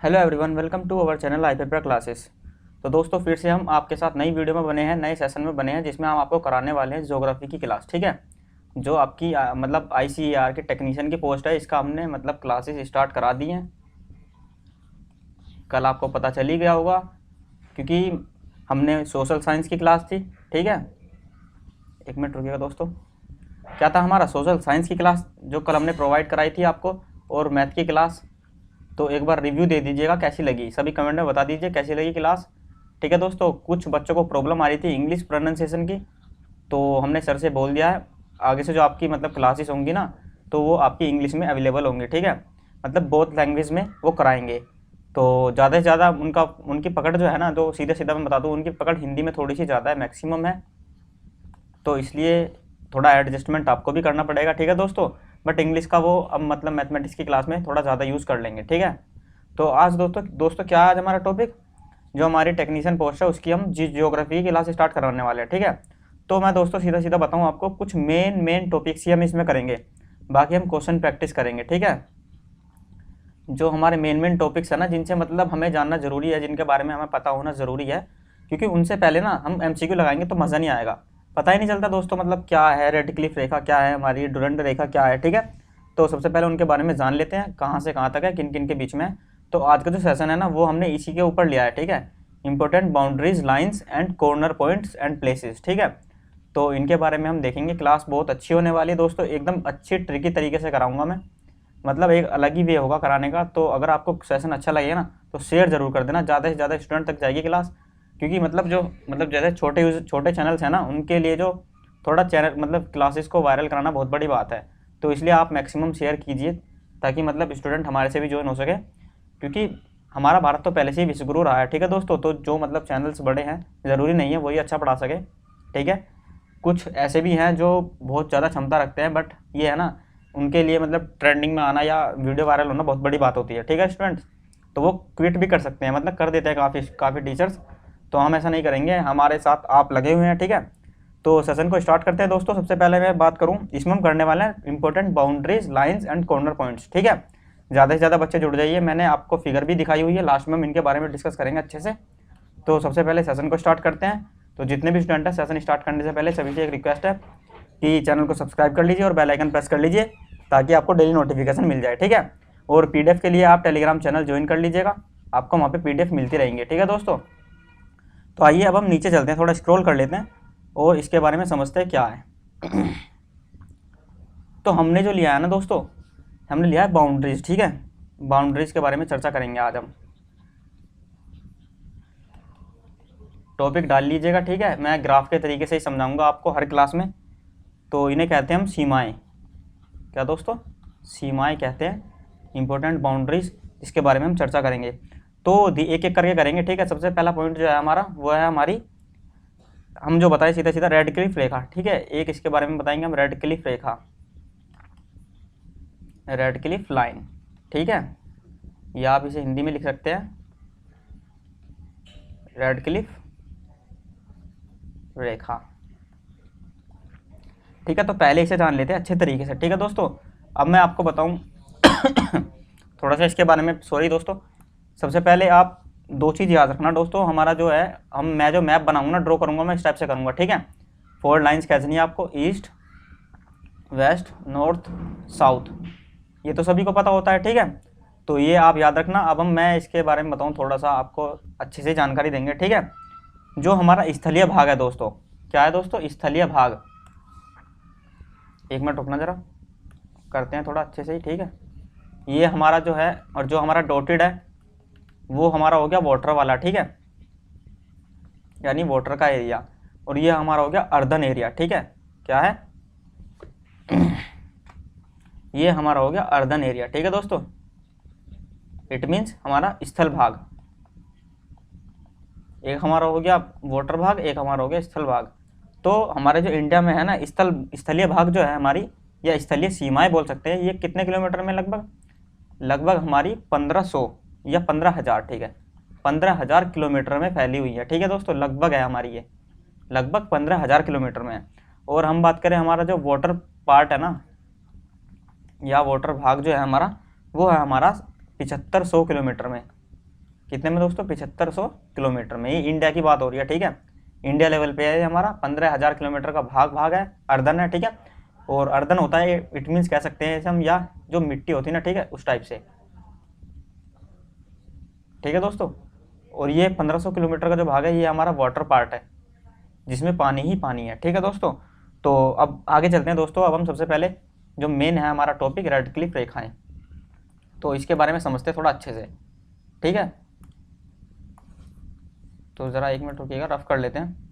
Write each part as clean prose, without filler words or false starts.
Hello everyone, welcome to our channel I paper classes. तो दोस्तों फिर से हम आपके साथ नई वीडियो में बने हैं, नए सेशन में बने हैं, जिसमें हम आपको कराने वाले हैं ज्योग्राफी की क्लास। ठीक है, जो आपकी मतलब आईसीएआर के टेक्नीशियन की पोस्ट है, इसका हमने मतलब क्लासेस स्टार्ट करा दी हैं। कल आपको पता चल ही गया होगा, क्योंकि हमने सोशल साइंस की क्लास थी। ठीक है, एक मिनट रुकिएगा दोस्तों। क्या था हमारा सोशल साइंस की क्लास जो कल हमने प्रोवाइड कराई थी आपको, और मैथ की क्लास। तो एक बार रिव्यू दे दीजिएगा कैसी लगी, सभी कमेंट में बता दीजिए कैसी लगी क्लास। ठीक है दोस्तों, कुछ बच्चों को प्रॉब्लम आ रही थी इंग्लिश प्रोनाउंसिएशन की, तो हमने सर से बोल दिया है आगे से जो आपकी मतलब क्लासेस होंगी ना, तो वो आपकी इंग्लिश में अवेलेबल होंगी। ठीक है, मतलब बोथ लैंग्वेज में वो कराएंगे। तो ज़्यादा से ज़्यादा उनकी पकड़ जो है ना, तो सीधा सीधा मैं बता दूँ, उनकी पकड़ हिंदी में थोड़ी सी ज़्यादा है, मैक्सिमम है। तो इसलिए थोड़ा एडजस्टमेंट आपको भी करना पड़ेगा। ठीक है दोस्तों, बट इंग्लिश का वो अब मतलब मैथमेटिक्स की क्लास में थोड़ा ज़्यादा यूज़ कर लेंगे। ठीक है, तो आज दोस्तों क्या आज हमारा टॉपिक, जो हमारी टेक्नीशियन पोस्ट है उसकी हम जियोग्राफी की क्लास स्टार्ट करवाने वाले हैं। ठीक है, तो मैं दोस्तों सीधा सीधा बताऊँ आपको, कुछ मेन टॉपिक्स ही हम इसमें करेंगे, बाकी हम क्वेश्चन प्रैक्टिस करेंगे। ठीक है, जो हमारे मेन टॉपिक्स है ना, जिनसे मतलब हमें जानना ज़रूरी है, जिनके बारे में हमें पता होना ज़रूरी है, क्योंकि उनसे पहले ना हम एमसीक्यू लगाएंगे तो मज़ा नहीं आएगा। पता ही नहीं चलता दोस्तों, मतलब क्या है रेडक्लिफ रेखा, क्या है हमारी डुरंड रेखा, क्या है। ठीक है, तो सबसे पहले उनके बारे में जान लेते हैं, कहाँ से कहाँ तक है, किन किन के बीच में। तो आज का जो सेशन है ना, वो हमने इसी के ऊपर लिया है। ठीक है, important boundaries, lines and corner points and places. ठीक है, तो इनके बारे में हम देखेंगे। क्लास बहुत अच्छी होने वाली है दोस्तों, एकदम अच्छी ट्रिकी तरीके से कराऊंगा मैं, मतलब एक अलग ही वे होगा कराने का। तो अगर आपको सेशन अच्छा लगे ना, तो शेयर ज़रूर कर देना, ज़्यादा से ज़्यादा स्टूडेंट तक जाएगी क्लास। क्योंकि मतलब जैसे छोटे चैनल्स हैं ना, उनके लिए जो थोड़ा चैनल मतलब क्लासेस को वायरल कराना बहुत बड़ी बात है। तो इसलिए आप मैक्सिमम शेयर कीजिए, ताकि मतलब स्टूडेंट हमारे से भी ज्वाइन हो सके, क्योंकि हमारा भारत तो पहले से ही विश्वगुरु रहा है। ठीक है दोस्तों, तो जो मतलब चैनल्स बड़े हैं, ज़रूरी नहीं है वही अच्छा पढ़ा सके। ठीक है, कुछ ऐसे भी हैं जो बहुत ज़्यादा क्षमता रखते हैं, बट ये है ना, उनके लिए मतलब ट्रेंडिंग में आना या वीडियो वायरल होना बहुत बड़ी बात होती है। ठीक है स्टूडेंट्स, तो वो क्विट भी कर सकते हैं, मतलब कर देते हैं काफ़ी टीचर्स। तो हम ऐसा नहीं करेंगे, हमारे साथ आप लगे हुए हैं। ठीक है, तो सेशन को स्टार्ट करते हैं दोस्तों। सबसे पहले मैं बात करूं, इसमें हम करने वाले हैं important boundaries, lines and corner points. ठीक है, ज़्यादा से ज़्यादा बच्चे जुड़ जाइए, मैंने आपको फिगर भी दिखाई हुई है, लास्ट में हम इनके बारे में डिस्कस करेंगे अच्छे से। तो सबसे पहले सेशन को स्टार्ट करते हैं। तो जितने भी स्टूडेंट हैं, सेशन स्टार्ट करने से पहले सभी से एक रिक्वेस्ट है कि चैनल को सब्सक्राइब कर लीजिए और बेल आइकन प्रेस कर लीजिए, ताकि आपको डेली नोटिफिकेशन मिल जाए। ठीक है, और पीडीएफ के लिए आप टेलीग्राम चैनल ज्वाइन कर लीजिएगा, आपको वहाँ पे पीडीएफ मिलती रहेंगी। ठीक है दोस्तों, तो आइए अब हम नीचे चलते हैं, थोड़ा स्क्रॉल कर लेते हैं और इसके बारे में समझते हैं क्या है। तो हमने जो लिया है ना दोस्तों, हमने लिया है बाउंड्रीज। ठीक है, बाउंड्रीज के बारे में चर्चा करेंगे आज हम। टॉपिक डाल लीजिएगा। ठीक है, मैं ग्राफ के तरीके से ही समझाऊंगा आपको हर क्लास में। तो इन्हें कहते हैं हम सीमाएं। क्या दोस्तों, सीमाएं कहते हैं, इंपॉर्टेंट बाउंड्रीज, इसके बारे में हम चर्चा करेंगे। तो एक एक करके करेंगे। ठीक है, सबसे पहला पॉइंट जो है हमारा, वो है हमारी, हम जो बताएं सीधा सीधा, रेडक्लिफ रेखा। ठीक है, एक इसके बारे में बताएंगे हम, रेडक्लिफ रेखा, रेडक्लिफ लाइन। ठीक है, या आप इसे हिंदी में लिख सकते हैं, रेडक्लिफ रेखा। ठीक है, तो पहले इसे जान लेते हैं अच्छे तरीके से। ठीक है दोस्तों, अब मैं आपको बताऊं थोड़ा सा इसके बारे में। सॉरी दोस्तों, सबसे पहले आप दो चीज़ याद रखना दोस्तों, हमारा जो है, मैं जो मैप बनाऊंगा, ड्रॉ करूंगा, मैं इस टाइप से करूंगा। ठीक है, 4 लाइन्स खींचनी है आपको, ईस्ट, वेस्ट, नॉर्थ, साउथ, ये तो सभी को पता होता है। ठीक है, तो ये आप याद रखना। अब मैं इसके बारे में बताऊँ, थोड़ा सा आपको अच्छे से जानकारी देंगे। ठीक है, जो हमारा स्थलीय भाग है दोस्तों, क्या है दोस्तों, स्थलीय भाग। एक मिनट रुकना जरा, करते हैं थोड़ा अच्छे से ही। ठीक है, ये हमारा जो है, और जो हमारा डॉटेड है वो हमारा हो गया वाटर वाला। ठीक है, यानी वाटर का एरिया, और ये हमारा हो गया अर्धन एरिया। ठीक है, क्या है ये हमारा हो गया अर्धन एरिया। ठीक है दोस्तों, इट मीन्स हमारा स्थल भाग। एक हमारा हो गया वाटर भाग, एक हमारा हो गया स्थल भाग। तो हमारे जो इंडिया में है ना, स्थलीय भाग जो है हमारी, या स्थलीय सीमाएं बोल सकते हैं, ये कितने किलोमीटर में, लगभग हमारी 1500 या 15,000। ठीक है, 15,000 किलोमीटर में फैली हुई है। ठीक है दोस्तों, लगभग है हमारी, ये लगभग 15,000 किलोमीटर में है। और हम बात करें हमारा जो वाटर पार्ट है ना, या वाटर भाग जो है हमारा, वो है हमारा 7500 किलोमीटर में। कितने में दोस्तों, 7500 किलोमीटर में। ये इंडिया की बात हो रही है, ठीक है, इंडिया लेवल पे है हमारा 15,000 किलोमीटर का भाग है, अर्धन है, ठीक है। और अर्धन होता है, इट मीन्स कह सकते हैं हम, या जो मिट्टी होती है ना, ठीक है, उस टाइप से, ठीक है दोस्तों। और ये 1500 किलोमीटर का जो भाग है ये हमारा वाटर पार्ट है, जिसमें पानी ही पानी है, ठीक है दोस्तों। तो अब आगे चलते हैं दोस्तों। अब हम सबसे पहले जो मेन है हमारा टॉपिक, रेडक्लिफ रेखाएं, तो इसके बारे में समझते हैं थोड़ा अच्छे से, ठीक है। तो ज़रा 1 मिनट रुकिएगा, रफ कर लेते हैं।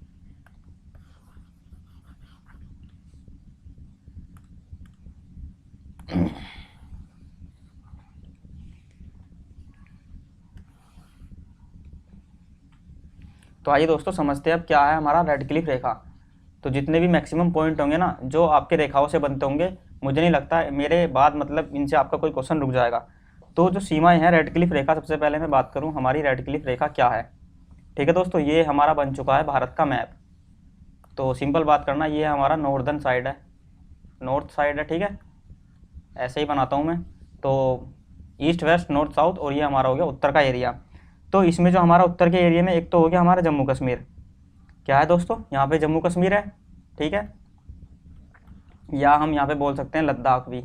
तो आइए दोस्तों समझते हैं अब क्या है हमारा रेडक्लिफ रेखा। तो जितने भी मैक्सिमम पॉइंट होंगे ना जो आपके रेखाओं से बनते होंगे, मुझे नहीं लगता मेरे बाद मतलब इनसे आपका कोई क्वेश्चन रुक जाएगा। तो जो सीमाएं हैं रेडक्लिफ रेखा, सबसे पहले मैं बात करूं हमारी रेडक्लिफ रेखा क्या है, ठीक है दोस्तों। ये हमारा बन चुका है भारत का मैप। तो सिंपल बात करना, ये हमारा नॉर्दर्न साइड है, नॉर्थ साइड है, ठीक है, ऐसे ही बनाता हूँ मैं। तो ईस्ट वेस्ट नॉर्थ साउथ, और ये हमारा हो गया उत्तर का एरिया। तो इसमें जो हमारा उत्तर के एरिया में एक तो हो गया हमारा जम्मू कश्मीर, क्या है दोस्तों, यहाँ पे जम्मू कश्मीर है, ठीक है, या हम यहाँ पे बोल सकते हैं लद्दाख भी,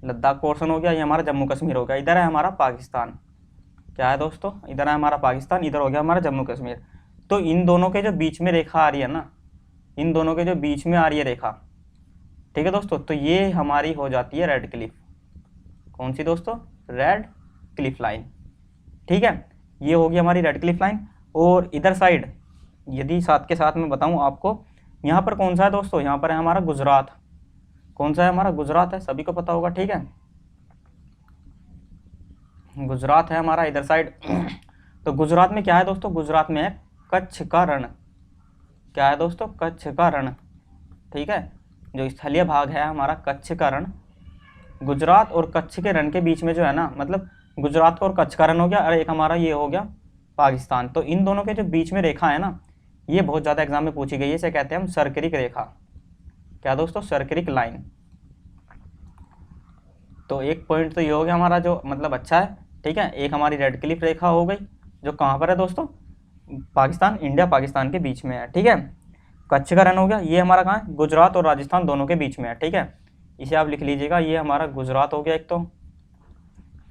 लद्दाख पोर्शन हो गया, ये हमारा जम्मू कश्मीर हो गया। इधर है हमारा पाकिस्तान, क्या है दोस्तों, इधर है हमारा पाकिस्तान, इधर हो गया हमारा जम्मू कश्मीर। तो इन दोनों के जो बीच में रेखा आ रही है ना, इन दोनों के जो बीच में आ रही है रेखा, ठीक है दोस्तों, तो ये हमारी हो जाती है रेड क्लिफ। कौन सी दोस्तों, रेड क्लिफ लाइन, ठीक है, ये होगी हमारी रेड क्लिफ लाइन। और इधर साइड यदि साथ के साथ मैं बताऊं आपको, यहाँ पर कौन सा है दोस्तों, यहाँ पर है हमारा गुजरात। कौन सा है हमारा, गुजरात है, सभी को पता होगा, ठीक है, गुजरात है हमारा इधर साइड। तो गुजरात में क्या है दोस्तों, गुजरात में है कच्छ का रण, क्या है दोस्तों, कच्छ का रण, ठीक है, जो स्थलीय भाग है हमारा कच्छ का रण। गुजरात और कच्छ के रण के बीच में जो है ना, मतलब गुजरात का और कच्छ का रण हो गया, और एक हमारा ये हो गया पाकिस्तान। तो इन दोनों के जो बीच में रेखा है ना, ये बहुत ज़्यादा एग्जाम में पूछी गई है, इसे कहते हैं हम सर्करिक रेखा, क्या दोस्तों, सर्करिक लाइन। तो एक पॉइंट तो ये हो गया हमारा जो मतलब अच्छा है, ठीक है। एक हमारी रेड क्लिफ रेखा हो गई, जो कहाँ पर है दोस्तों, पाकिस्तान, इंडिया पाकिस्तान के बीच में है, ठीक है। कच्छ का रण हो गया, ये हमारा कहाँ है, गुजरात और राजस्थान दोनों के बीच में है, ठीक है, इसे आप लिख लीजिएगा। ये हमारा गुजरात हो गया एक तो,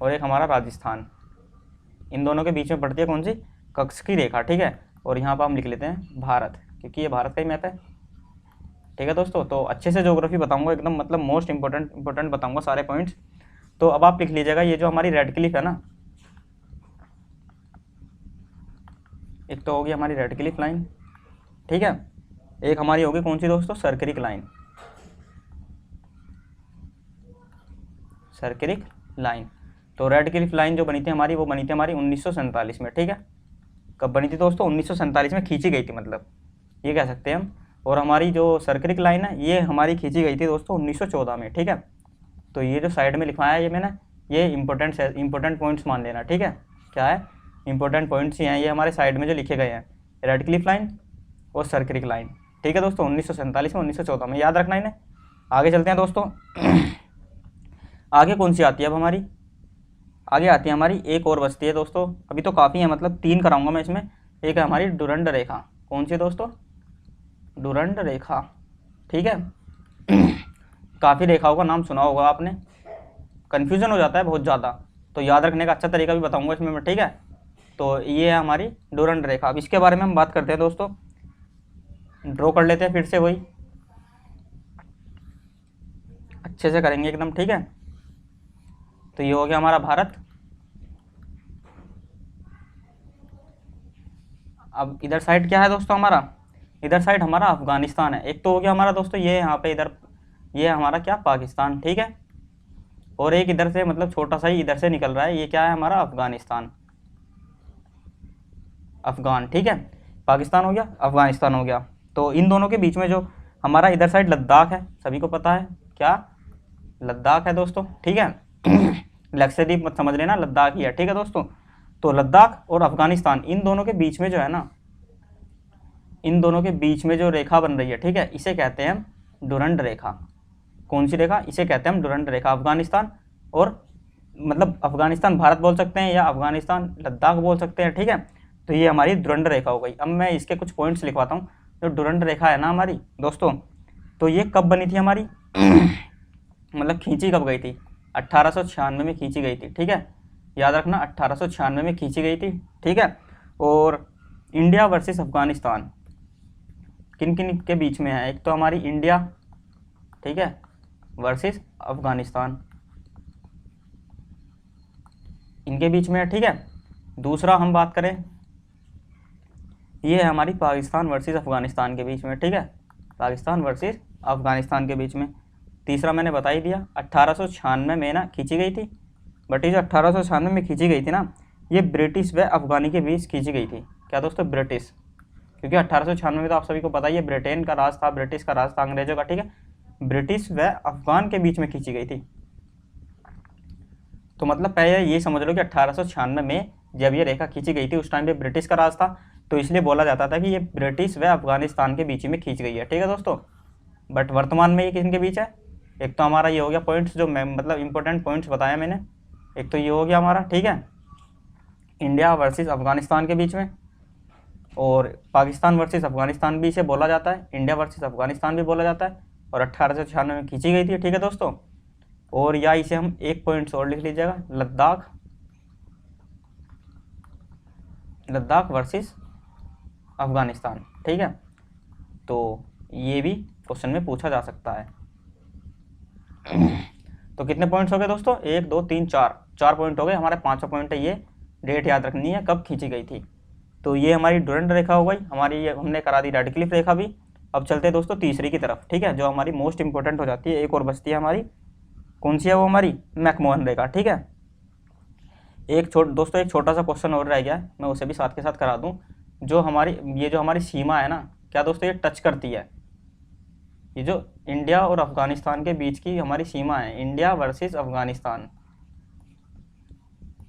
और एक हमारा राजस्थान, इन दोनों के बीच में पड़ती है कौन सी, कच्छ की रेखा, ठीक है। और यहाँ पर हम लिख लेते हैं भारत, क्योंकि ये भारत का ही मैप है, ठीक है दोस्तों। तो अच्छे से ज्योग्राफी बताऊंगा एकदम, मतलब मोस्ट इंपॉर्टेंट बताऊंगा सारे पॉइंट्स। तो अब आप लिख लीजिएगा, ये जो हमारी रेड क्लिफ है ना, एक तो होगी हमारी रेड क्लिफ लाइन, ठीक है, एक हमारी होगी कौन सी दोस्तों, सर्करिक लाइन, सर्करिक लाइन। तो रेड क्लिफ लाइन जो बनी थी हमारी, वो बनी थी हमारी 1947 में, ठीक है। कब बनी थी दोस्तों, 1947 में खींची गई थी, मतलब ये कह सकते हैं हम। और हमारी जो सर्करिक लाइन है ये हमारी खींची गई थी दोस्तों 1914 में, ठीक है। तो ये जो साइड में लिखवाया है ये मैंने, ये इंपॉर्टेंट पॉइंट्स मान लेना, ठीक है, क्या है, इंपॉर्टेंट पॉइंट्स ही हैं ये हमारे साइड में जो लिखे गए हैं, रेड क्लिफ लाइन और सर्करिक लाइन, ठीक है दोस्तों, 1947 में 1914 में, याद रखना इन्हें। आगे चलते हैं दोस्तों। आगे कौन सी आती है अब हमारी, आगे आती है हमारी एक और बचती है दोस्तों, अभी तो काफ़ी है, मतलब 3 कराऊंगा मैं इसमें। एक है हमारी डुरंड रेखा, कौन सी दोस्तों, डुरंड रेखा, ठीक है। काफ़ी रेखाओं का नाम सुना होगा आपने, कन्फ्यूज़न हो जाता है बहुत ज़्यादा, तो याद रखने का अच्छा तरीका भी बताऊंगा इसमें मैं, ठीक है। तो ये है हमारी डुरंड रेखा। अब इसके बारे में हम बात करते हैं दोस्तों, ड्रॉ कर लेते हैं फिर से वही, अच्छे से करेंगे एकदम, ठीक है। तो ये हो गया हमारा भारत। अब इधर साइड क्या है दोस्तों हमारा, इधर साइड हमारा अफगानिस्तान है। एक तो हो गया हमारा दोस्तों ये यहाँ पे, इधर ये हमारा क्या, पाकिस्तान, ठीक है। और एक इधर से मतलब छोटा सा ही इधर से निकल रहा है, ये क्या है हमारा, अफगानिस्तान, अफगान, ठीक है। पाकिस्तान हो गया, अफगानिस्तान हो गया। तो इन दोनों के बीच में जो हमारा इधर साइड लद्दाख है, सभी को पता है, क्या, लद्दाख है दोस्तों, ठीक है। लक्षद्वीप मत समझ लेना, लद्दाख ही है, ठीक है दोस्तों। तो लद्दाख और अफगानिस्तान, इन दोनों के बीच में जो है ना, इन दोनों के बीच में जो रेखा बन रही है, ठीक है, इसे कहते हैं हम डुरंड रेखा। कौन सी रेखा, इसे कहते हैं हम डुरंड रेखा, अफगानिस्तान और मतलब अफगानिस्तान भारत बोल सकते हैं या अफगानिस्तान लद्दाख बोल सकते हैं, ठीक है। तो ये हमारी डुरंड रेखा हो गई। अब मैं इसके कुछ पॉइंट्स लिखवाता हूँ। जो डुरंड रेखा है ना हमारी दोस्तों, तो ये कब बनी थी हमारी मतलब खींची कब गई थी? 1896 में खींची गई थी, ठीक है। याद रखना 1896 में खींची गई थी, ठीक है। और इंडिया वर्सेस अफगानिस्तान किन किन के बीच में है? एक तो हमारी इंडिया, ठीक है, वर्सेस अफगानिस्तान, इनके बीच में है, ठीक है। दूसरा हम बात करें, ये है हमारी पाकिस्तान वर्सेस अफगानिस्तान के बीच में, ठीक है, पाकिस्तान वर्सेस अफगानिस्तान के बीच में। तीसरा मैंने बता ही दिया 1896 में ना खींची गई थी। बट ये जो 1896 में खींची गई थी ना, ये ब्रिटिश व अफगानी के बीच खींची गई थी। क्या दोस्तों? ब्रिटिश, क्योंकि 1896 में तो आप सभी को पता ही है ब्रिटेन का राज था, ब्रिटिश का राज था, अंग्रेजों का, ठीक है। ब्रिटिश व अफगान के बीच में खींची गई थी। तो मतलब पहले ये समझ लो कि 1896 में जब ये रेखा खींची गई थी उस टाइम पे ब्रिटिश का राज था, तो इसलिए बोला जाता था कि ये ब्रिटिश व अफगानिस्तान के बीच में खींच गई है, ठीक है दोस्तों। बट वर्तमान में ये किसके बीच है? एक तो हमारा ये हो गया पॉइंट्स, जो मैं मतलब इंपॉर्टेंट पॉइंट्स बताया मैंने। एक तो ये हो गया हमारा, ठीक है, इंडिया वर्सेस अफगानिस्तान के बीच में, और पाकिस्तान वर्सेस अफगानिस्तान भी इसे बोला जाता है, इंडिया वर्सेस अफगानिस्तान भी बोला जाता है, और 1896 में खींची गई थी, ठीक है दोस्तों। और या इसे हम एक पॉइंट्स और लिख लीजिएगा, लद्दाख वर्सेस अफगानिस्तान, ठीक है। तो ये भी क्वेश्चन में पूछा जा सकता है। तो कितने पॉइंट्स हो गए दोस्तों? 1 2 3 4 पॉइंट हो गए हमारे। 5वां पॉइंट है ये, डेट याद रखनी है कब खींची गई थी। तो ये हमारी डुरंड रेखा हो गई हमारी, ये हमने करा दी रेडक्लिफ रेखा भी। अब चलते हैं दोस्तों तीसरी की तरफ, ठीक है, जो हमारी मोस्ट इंपॉर्टेंट हो जाती है। एक और बचती है हमारी, कौन सी है वो? हमारी मैकमोहन रेखा, ठीक है। दोस्तों एक छोटा सा क्वेश्चन और रह गया है, मैं उसे भी साथ के साथ करा दूं। जो हमारी सीमा है ना, क्या दोस्तों ये टच करती है? ये जो इंडिया और अफगानिस्तान के बीच की हमारी सीमा है, India versus Afghanistan,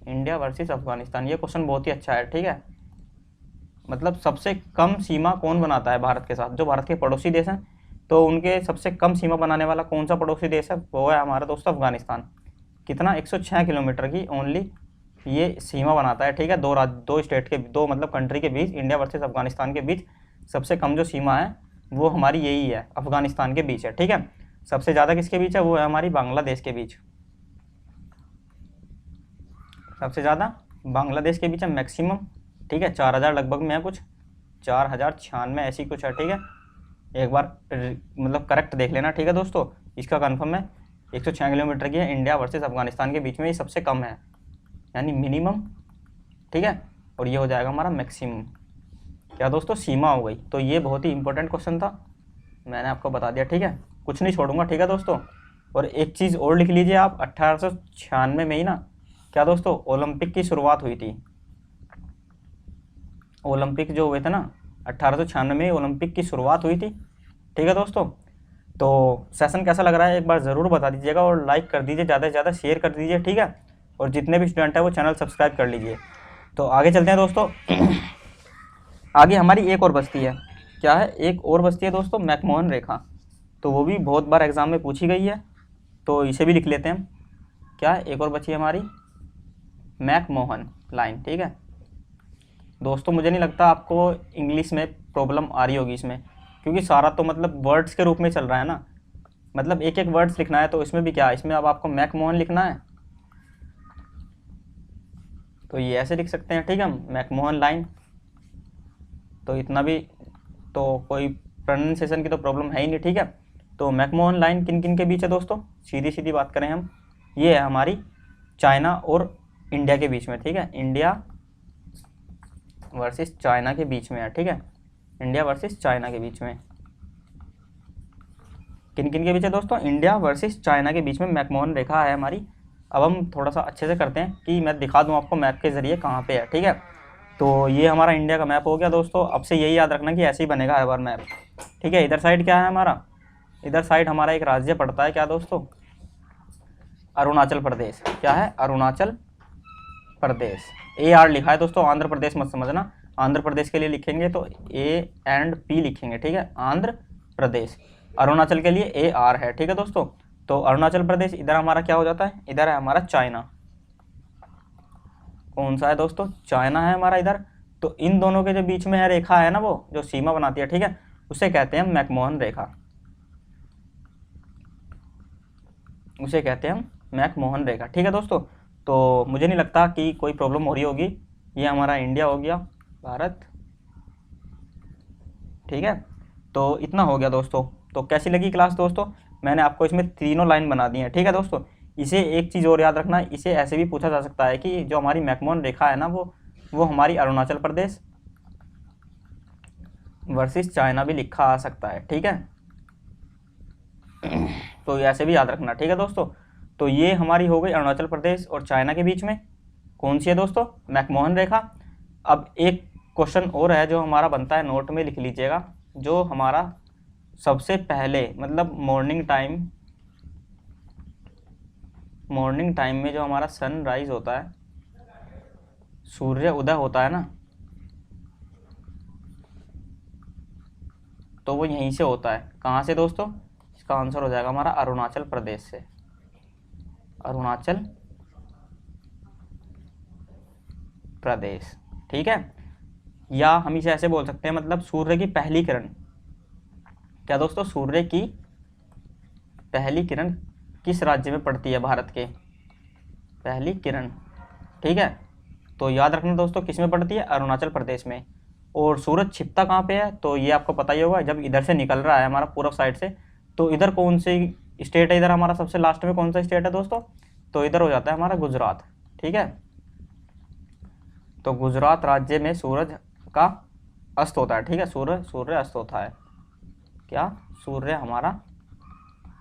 India versus Afghanistan, ये क्वेश्चन बहुत ही अच्छा है, ठीक है। मतलब सबसे कम सीमा कौन बनाता है भारत के साथ? जो भारत के पड़ोसी देश हैं, तो उनके सबसे कम सीमा बनाने वाला कौन सा पड़ोसी देश है? वो है हमारा दोस्तों अफगानिस्तान। कितना? 106 किलोमीटर की ओनली ये सीमा बनाता है, ठीक है। दो स्टेट के, दो मतलब कंट्री के बीच, इंडिया वर्सेस अफगानिस्तान के बीच सबसे कम जो सीमा है वो हमारी यही है, अफगानिस्तान के बीच है, ठीक है। सबसे ज़्यादा किसके बीच है? वो है हमारी बांग्लादेश के बीच। सबसे ज़्यादा बांग्लादेश के बीच है मैक्सिमम, ठीक है। 4000 लगभग में है, कुछ 4096 ऐसी कुछ है, ठीक है। एक बार मतलब करेक्ट देख लेना, ठीक है दोस्तों, इसका कंफर्म है। 106 किलोमीटर की है, इंडिया वर्सेस अफगानिस्तान के बीच में ये सबसे कम है, यानी मिनिमम, ठीक है। और ये हो जाएगा हमारा मैक्सिमम। क्या दोस्तों? सीमा हो गई। तो ये बहुत ही इंपॉर्टेंट क्वेश्चन था, मैंने आपको बता दिया, ठीक है, कुछ नहीं छोड़ूंगा, ठीक है दोस्तों। और एक चीज़ और लिख लीजिए आप, 1896 में ही ना, क्या दोस्तों, ओलंपिक की शुरुआत हुई थी। ओलंपिक जो हुए थे ना 1896 में ओलंपिक की शुरुआत हुई थी, ठीक है दोस्तों। तो सेशन कैसा लग रहा है एक बार ज़रूर बता दीजिएगा, और लाइक कर दीजिए, ज़्यादा से ज़्यादा शेयर कर दीजिए, ठीक है। और जितने भी स्टूडेंट हैं वो चैनल सब्सक्राइब कर लीजिए। तो आगे चलते हैं दोस्तों। आगे हमारी एक और बस्ती है, क्या है? एक और बस्ती है दोस्तों, मैकमोहन रेखा। तो वो भी बहुत बार एग्जाम में पूछी गई है, तो इसे भी लिख लेते हैं हम। क्या है? एक और बची है हमारी मैकमोहन लाइन, ठीक है दोस्तों। मुझे नहीं लगता आपको इंग्लिश में प्रॉब्लम आ रही होगी इसमें, क्योंकि सारा तो मतलब वर्ड्स के रूप में चल रहा है ना, मतलब एक एक वर्ड्स लिखना है। तो इसमें भी क्या है, इसमें अब आपको मैकमोहन लिखना है, तो ये ऐसे लिख सकते हैं, ठीक है, मैकमोहन लाइन। तो इतना भी तो कोई प्रोनाउंसिएशन की तो प्रॉब्लम है ही नहीं, ठीक है। तो मैकमोहन लाइन किन किन के बीच है दोस्तों? सीधी सीधी बात करें हम, ये है हमारी चाइना और इंडिया के बीच में, ठीक है। इंडिया वर्सेस चाइना के बीच में है, ठीक है, इंडिया वर्सेस चाइना के बीच में। किन किन के बीच है दोस्तों? इंडिया वर्सेस चाइना के बीच में मैकमोहन रेखा है हमारी। अब हम थोड़ा सा अच्छे से करते हैं कि मैं दिखा दूं आपको मैप के ज़रिए कहाँ पे है, ठीक है। तो ये हमारा इंडिया का मैप हो गया दोस्तों। अब से यही याद रखना कि ऐसे ही बनेगा हर बार मैप, ठीक है। इधर साइड क्या है हमारा? इधर साइड हमारा एक राज्य पड़ता है, क्या दोस्तों? अरुणाचल प्रदेश। क्या है? अरुणाचल प्रदेश। AR लिखा है दोस्तों, आंध्र प्रदेश मत समझना। आंध्र प्रदेश के लिए लिखेंगे तो A&P लिखेंगे, ठीक है, आंध्र प्रदेश। अरुणाचल के लिए AR है, ठीक है दोस्तों। तो अरुणाचल प्रदेश, इधर हमारा क्या हो जाता है? इधर है हमारा चाइना, कौन सा है दोस्तों, चाइना है हमारा इधर। तो इन दोनों के जो बीच में है रेखा है ना, वो जो सीमा बनाती है, ठीक है, उसे कहते हैं मैकमोहन रेखा, उसे कहते हैं हम मैकमोहन रेखा। ठीक है दोस्तों, तो मुझे नहीं लगता कि कोई प्रॉब्लम हो रही होगी। ये हमारा इंडिया हो गया, भारत, ठीक है। तो इतना हो गया दोस्तों। तो कैसी लगी क्लास दोस्तों, मैंने आपको इसमें तीनों लाइन बना दी है, ठीक है दोस्तों। इसे एक चीज़ और याद रखना, इसे ऐसे भी पूछा जा सकता है कि जो हमारी मैकमोहन रेखा है ना, वो हमारी अरुणाचल प्रदेश वर्सेस चाइना भी लिखा आ सकता है, ठीक है। तो ऐसे भी याद रखना, ठीक है दोस्तों। तो ये हमारी हो गई अरुणाचल प्रदेश और चाइना के बीच में कौन सी है दोस्तों, मैकमोहन रेखा। अब एक क्वेश्चन और है जो हमारा बनता है, नोट में लिख लीजिएगा, जो हमारा सबसे पहले मतलब मॉर्निंग टाइम में जो हमारा सनराइज होता है, सूर्य उदय होता है ना, तो वो यहीं से होता है। कहाँ से दोस्तों, इसका आंसर हो जाएगा हमारा अरुणाचल प्रदेश से, अरुणाचल प्रदेश, ठीक है। या हम इसे ऐसे बोल सकते हैं, मतलब सूर्य की पहली किरण, क्या दोस्तों, सूर्य की पहली किरण किस राज्य में पड़ती है, भारत के पहली किरण, ठीक है। तो याद रखना दोस्तों, किस में पड़ती है, अरुणाचल प्रदेश में। और सूरज छिपता कहाँ पे है, तो ये आपको पता ही होगा, जब इधर से निकल रहा है हमारा पूर्व साइड से, तो इधर कौन सी स्टेट है, इधर हमारा सबसे लास्ट में कौन सा स्टेट है दोस्तों, तो इधर हो जाता है हमारा गुजरात, ठीक है। तो गुजरात राज्य में सूरज का अस्त होता है, ठीक है, सूर्य अस्त होता है, क्या, सूर्य हमारा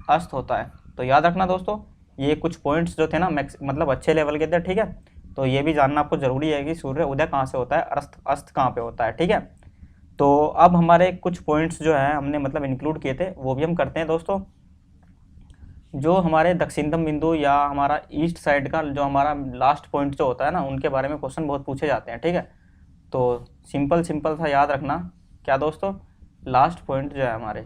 अस्त होता है। तो याद रखना दोस्तों, ये कुछ पॉइंट्स जो थे ना मतलब अच्छे लेवल के थे, ठीक है। तो ये भी जानना आपको ज़रूरी है कि सूर्य उदय कहाँ से होता है, अस्त कहाँ पे होता है, ठीक है। तो अब हमारे कुछ पॉइंट्स जो हैं हमने मतलब इंक्लूड किए थे, वो भी हम करते हैं दोस्तों। जो हमारे दक्षिणतम बिंदु या हमारा ईस्ट साइड का जो हमारा लास्ट पॉइंट जो होता है ना, उनके बारे में क्वेश्चन बहुत पूछे जाते हैं, ठीक है। तो सिंपल सा याद रखना, क्या दोस्तों, लास्ट पॉइंट जो है हमारे,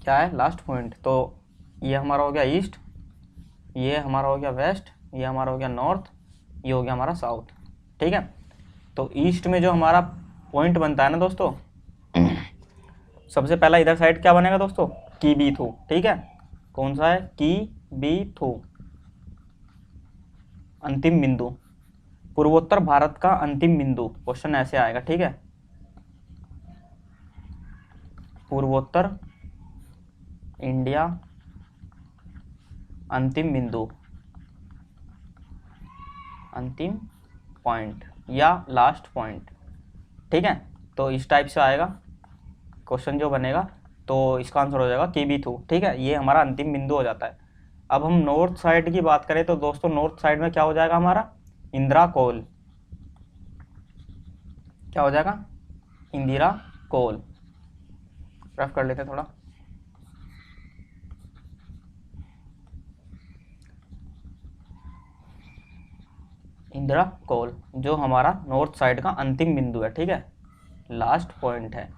क्या है लास्ट पॉइंट, तो ये हमारा हो गया ईस्ट, ये हमारा हो गया वेस्ट, ये हमारा हो गया नॉर्थ, ये हो गया हमारा साउथ, ठीक है। तो ईस्ट में जो हमारा पॉइंट बनता है ना दोस्तों, सबसे पहला इधर साइड क्या बनेगा दोस्तों, की बी थू, ठीक है। कौन सा है, की बी थू, अंतिम बिंदु, पूर्वोत्तर भारत का अंतिम बिंदु, क्वेश्चन ऐसे आएगा, ठीक है। पूर्वोत्तर इंडिया अंतिम बिंदु, अंतिम पॉइंट या लास्ट पॉइंट, ठीक है। तो इस टाइप से आएगा क्वेश्चन जो बनेगा, तो इसका आंसर हो जाएगा की बी थू, ठीक है। ये हमारा अंतिम बिंदु हो जाता है। अब हम नॉर्थ साइड की बात करें तो दोस्तों, नॉर्थ साइड में क्या हो जाएगा हमारा, इंदिरा कोल, क्या हो जाएगा, इंदिरा कोल, रफ कर लेते हैं थोड़ा, इंदिरा कोल, जो हमारा नॉर्थ साइड का अंतिम बिंदु है, ठीक है, लास्ट पॉइंट है।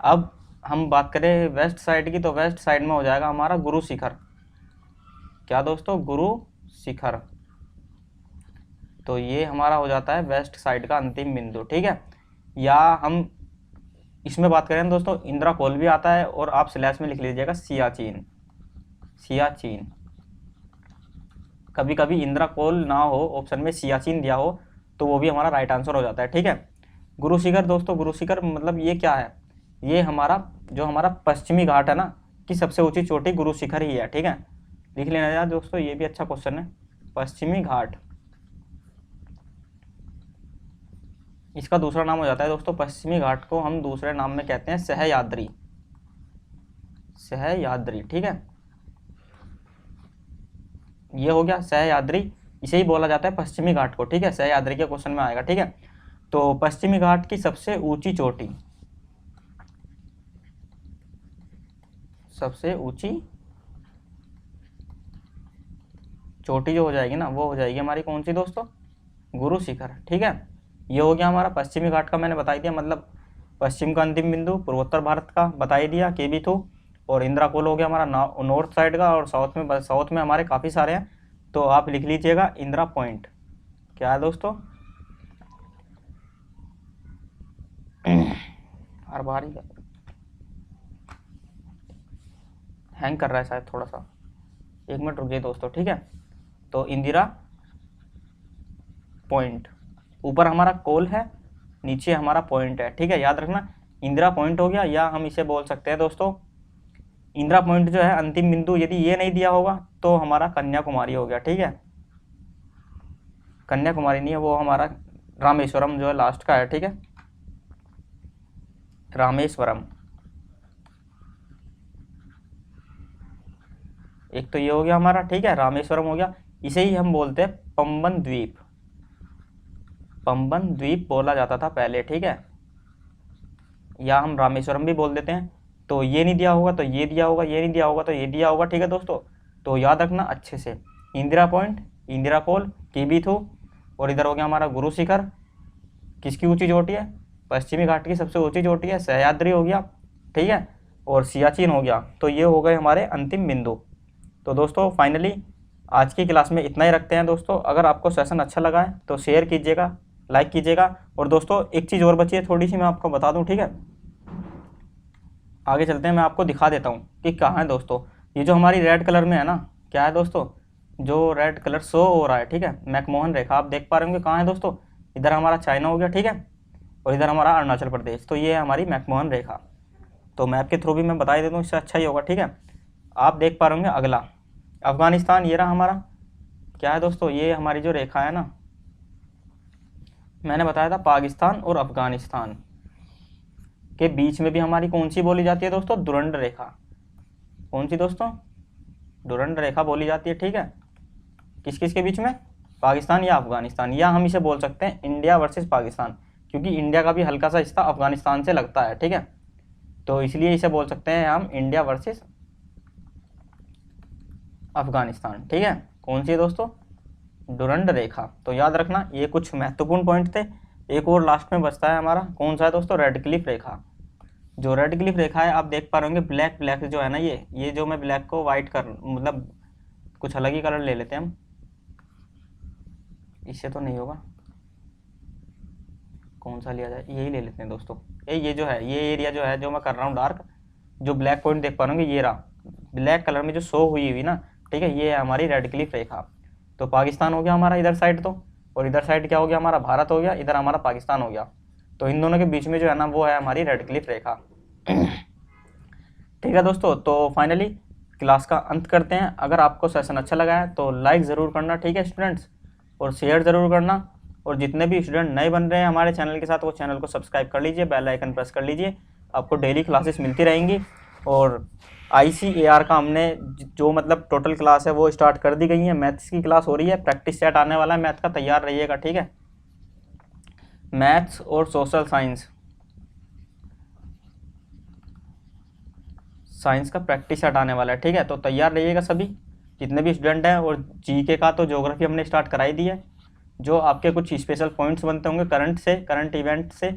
अब हम बात करें वेस्ट साइड की, तो वेस्ट साइड में हो जाएगा हमारा गुरु शिखर, क्या दोस्तों, गुरु शिखर। तो ये हमारा हो जाता है वेस्ट साइड का अंतिम बिंदु, ठीक है। या हम इसमें बात करें दोस्तों, इंदिरा कोल भी आता है, और आप स्लैश में लिख लीजिएगा सियाचिन, सियाचिन। कभी कभी इंदिरा कोल ना हो, ऑप्शन में सियाचिन दिया हो, तो वो भी हमारा राइट आंसर हो जाता है, ठीक है। गुरु शिखर दोस्तों, गुरु शिखर मतलब ये क्या है, ये हमारा जो हमारा पश्चिमी घाट है ना, कि सबसे ऊंची चोटी गुरु शिखर ही है, ठीक है। लिख लेना यार दोस्तों, ये भी अच्छा क्वेश्चन है, पश्चिमी घाट, इसका दूसरा नाम हो जाता है दोस्तों, पश्चिमी घाट को हम दूसरे नाम में कहते हैं सहयाद्री, सहयाद्री, ठीक है। ये हो गया सहयाद्री, इसे ही बोला जाता है पश्चिमी घाट को, ठीक है, सहयाद्री के क्वेश्चन में आएगा, ठीक है। तो पश्चिमी घाट की सबसे ऊंची चोटी, सबसे ऊंची चोटी जो हो जाएगी ना, वो हो जाएगी हमारी कौन सी दोस्तों, गुरु शिखर, ठीक है। ये हो गया हमारा पश्चिमी घाट का, मैंने बता दिया, मतलब पश्चिम का अंतिम बिंदु, पूर्वोत्तर भारत का बता ही दिया, केबी थू। और इंदिरा कोल हो गया हमारा नॉर्थ साइड का, और साउथ में हमारे काफ़ी सारे हैं, तो आप लिख लीजिएगा इंदिरा पॉइंट। क्या है दोस्तों, हर बार ही हैंग कर रहा है शायद थोड़ा सा, 1 मिनट रुकिए दोस्तों, ठीक है। तो इंदिरा पॉइंट, ऊपर हमारा कोल है, नीचे हमारा पॉइंट है, ठीक है, याद रखना। इंदिरा पॉइंट हो गया, या हम इसे बोल सकते हैं दोस्तों, इंदिरा पॉइंट जो है अंतिम बिंदु, यदि ये नहीं दिया होगा तो हमारा कन्याकुमारी हो गया, ठीक है। कन्याकुमारी नहीं है, वो हमारा रामेश्वरम जो है लास्ट का है, ठीक है, रामेश्वरम। एक तो ये हो गया हमारा, ठीक है, रामेश्वरम हो गया। इसे ही हम बोलते हैं पंबन द्वीप, पंबन द्वीप बोला जाता था पहले, ठीक है, या हम रामेश्वरम भी बोल देते हैं। तो ये नहीं दिया होगा तो ये दिया होगा, ये नहीं दिया होगा तो ये दिया होगा, ठीक है दोस्तों। तो याद रखना अच्छे से, इंदिरा पॉइंट, इंदिरा कोल, कीबीथू, और इधर हो गया हमारा गुरु शिखर, किसकी ऊंची चोटी है, पश्चिमी घाट की सबसे ऊंची चोटी है, सह्याद्री हो गया, ठीक है, और सियाचिन हो गया। तो ये हो गए हमारे अंतिम बिंदु। तो दोस्तों फाइनली आज की क्लास में इतना ही रखते हैं दोस्तों। अगर आपको सेशन अच्छा लगा है तो शेयर कीजिएगा, लाइक कीजिएगा। और दोस्तों एक चीज़ और बची है थोड़ी सी, मैं आपको बता दूं, ठीक है, आगे चलते हैं, मैं आपको दिखा देता हूँ कि कहाँ है दोस्तों। ये जो हमारी रेड कलर में है ना, क्या है दोस्तों, जो रेड कलर शो हो रहा है, ठीक है, मैकमोहन रेखा, आप देख पा रहे होंगे कहाँ है दोस्तों। इधर हमारा चाइना हो गया, ठीक है, और इधर हमारा अरुणाचल प्रदेश। तो ये है हमारी मैकमोहन रेखा। तो मैप के थ्रू भी मैं बता ही देता हूँ, इससे अच्छा ही होगा, ठीक है। आप देख पा रहे होंगे अगला अफगानिस्तान, ये रहा हमारा, क्या है दोस्तों, ये हमारी जो रेखा है ना, मैंने बताया था पाकिस्तान और अफगानिस्तान के बीच में भी हमारी कौन सी बोली जाती है दोस्तों, डुरंड रेखा। कौन सी दोस्तों, डुरंड रेखा बोली जाती है, ठीक है, किस किस के बीच में, पाकिस्तान या अफगानिस्तान, या हम इसे बोल सकते हैं इंडिया वर्सेस पाकिस्तान, क्योंकि इंडिया का भी हल्का सा हिस्सा अफगानिस्तान से लगता है, ठीक है। तो इसलिए इसे बोल सकते हैं हम इंडिया वर्सेस अफगानिस्तान, ठीक है। कौन सी है दोस्तों, डुरंड रेखा। तो याद रखना ये कुछ महत्वपूर्ण पॉइंट थे। एक और लास्ट में बचता है हमारा, कौन सा है दोस्तों, रेड क्लिफ रेखा। जो रेड क्लिफ रेखा है, आप देख पा रहे होंगे ब्लैक ब्लैक जो है ना, ये जो मैं ब्लैक को वाइट कर, मतलब कुछ अलग ही कलर ले लेते हैं हम, इससे तो नहीं होगा, कौन सा लिया जाए, यही ले लेते हैं दोस्तों। ये जो है, ये एरिया जो है जो मैं कर रहा हूँ डार्क, जो ब्लैक पॉइंट देख पा रहे होंगे, ये रहा ब्लैक कलर में जो शो हुई हुई ना, ठीक है, ये है हमारी रेड क्लिफ रेखा। तो पाकिस्तान हो गया हमारा इधर साइड, तो और इधर साइड क्या हो गया हमारा, भारत हो गया, इधर हमारा पाकिस्तान हो गया। तो इन दोनों के बीच में जो है ना, वो है हमारी रेड क्लिफ रेखा। ठीक है दोस्तों, तो फाइनली क्लास का अंत करते हैं। अगर आपको सेशन अच्छा लगा है तो लाइक ज़रूर करना, ठीक है स्टूडेंट्स, और शेयर ज़रूर करना। और जितने भी स्टूडेंट नए बन रहे हैं हमारे चैनल के साथ, वो चैनल को सब्सक्राइब कर लीजिए, बेल आइकन प्रेस कर लीजिए, आपको डेली क्लासेस मिलती रहेंगी। और ICAR का हमने जो मतलब टोटल क्लास है वो स्टार्ट कर दी गई है, मैथ्स की क्लास हो रही है, प्रैक्टिस सेट आने वाला है मैथ का, तैयार रहिएगा, ठीक है। मैथ्स और सोशल साइंस का प्रैक्टिस सेट आने वाला है, ठीक है, तो तैयार रहिएगा सभी जितने भी स्टूडेंट हैं। और GK का तो ज्योग्राफी हमने स्टार्ट कराई दी है, जो आपके कुछ स्पेशल पॉइंट्स बनते होंगे करंट इवेंट से,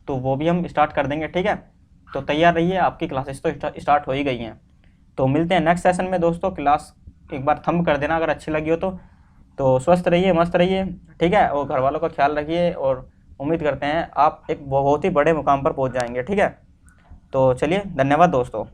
तो वो भी हम स्टार्ट कर देंगे, ठीक है। तो तैयार रहिए, आपकी क्लासेस तो स्टार्ट हो ही गई हैं। तो मिलते हैं नेक्स्ट सेशन में दोस्तों। क्लास एक बार थंब कर देना अगर अच्छी लगी हो तो स्वस्थ रहिए, मस्त रहिए, ठीक है, और घर वालों का ख्याल रखिए, और उम्मीद करते हैं आप एक बहुत ही बड़े मुकाम पर पहुंच जाएंगे, ठीक है। तो चलिए, धन्यवाद दोस्तों।